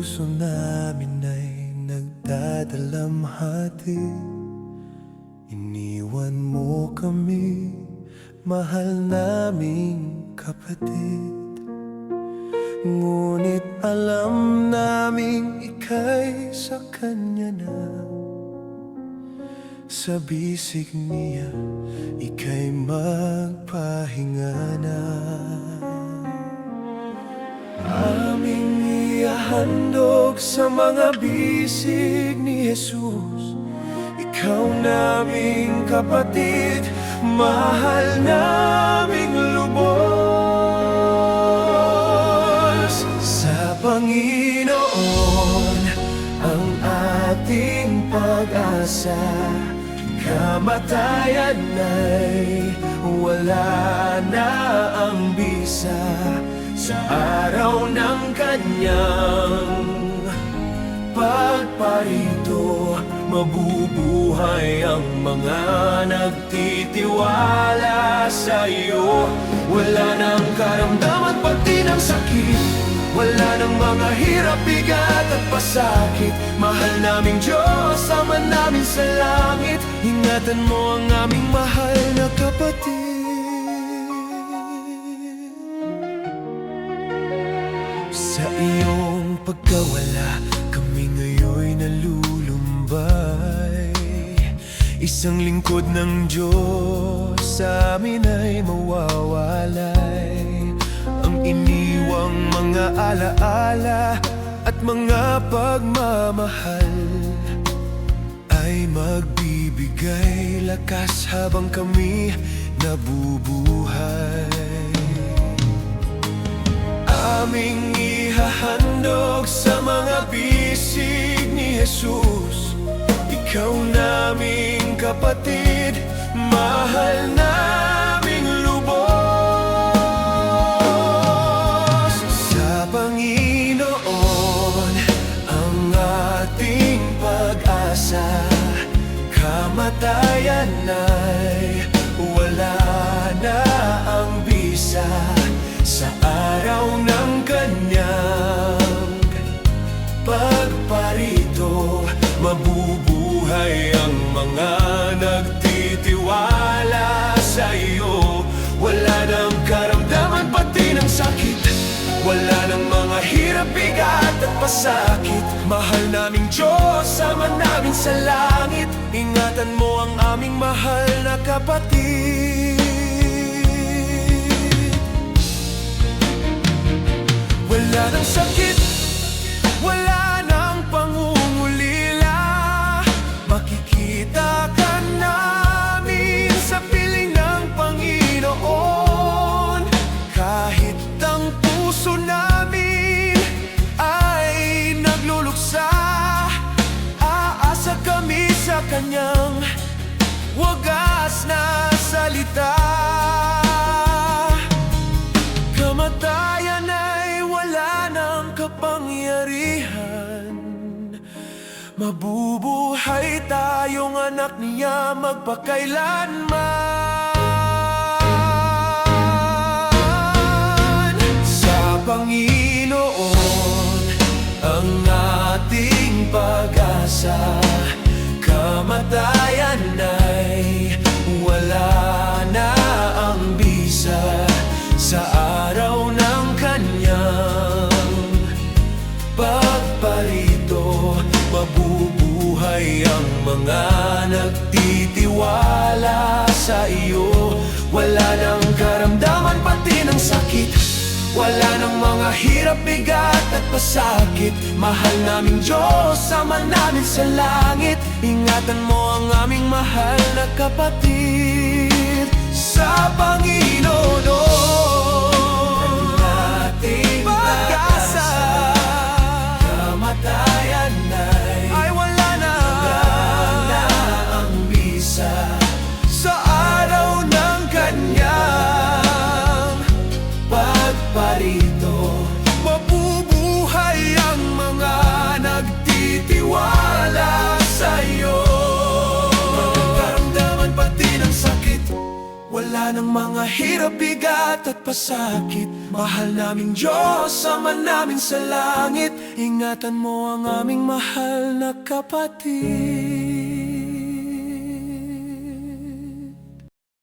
puso namin ay nagdadalamhati. Iniwan mo kami, mahal naming kapatid. Ngunit alam naming ika'y sa kanya na. Sa bisig niya, ika'y magpahinga na. Aming ihahandog sa mga bisig ni Jesus. Ikaw naming kapatid, mahal naming lubos. Sa Panginoon ang ating pag-asa. Kamatayan ay wala na ang bisa. Sa araw ng kanyang pagparito, mabubuhay ang mga nagtitiwala sa iyo. Wala nang karamdaman pati ng sakit, wala nang mga hirap, bigat at pasakit. Mahal naming Diyos, sama namin sa langit. Ingatan mo ang aming mahal na kapatid. Sa iyong pagkawala, kami ngayon nalulumbay. Isang lingkod ng Diyos sa amin ay mawawalay. Ang iniwang mga alaala at mga pagmamahal ay magbibigay lakas habang kami nabubuhay. Aming ihahandog sa mga bisig ni Jesus. Ikaw naming kapatid, mahal naming lubos. Sa Panginoon ang ating pag-asa. Kamatayan ay wala na ang bisa. Sa araw ng kanyang pagparito, mabubuhay ang mga nagtitiwala sa iyo. Wala nang karamdaman pati ng sakit, wala nang mga hirap, bigat at pasakit. Mahal naming Diyos, sama namin sa langit. Ingatan mo ang aming mahal na kapatid. Wala nang sakit, wala nang pangungulila. Makikita ka namin sa piling ng Panginoon. Kahit ang puso namin ay nagluluksa, aasa kami sa kanyang wagas na salita. Kamatayan ay wala ng kapangyarihan. Mabubuhay tayong anak niya magpakailanman. Sa Panginoon ang ating pag-asa. Kamatayan ay wala na ang bisa. Sa araw ng kanyang pagparito, mabubuhay ang mga nagtitiwala sa iyo. Wala nang karamdaman pati ng sakit, wala nang mga hirap, bigat at pasakit. Mahal naming Diyos, sama namin sa langit. Ingatan mo ang aming mahal na kapatid. Sa Panginoon ang ating pag-asa. Kamatayan ay wala na ang bisa. Sa araw ng kanyang pagparito, mabubuhay ang mga nagtitiwala sa iyo. Karamdaman pati ng sakit, wala Wala ng mga hirap, bigat at pasakit. Mahal naming Diyos, Ama namin sa langit, ingatan mo ang aming mahal na kapatid.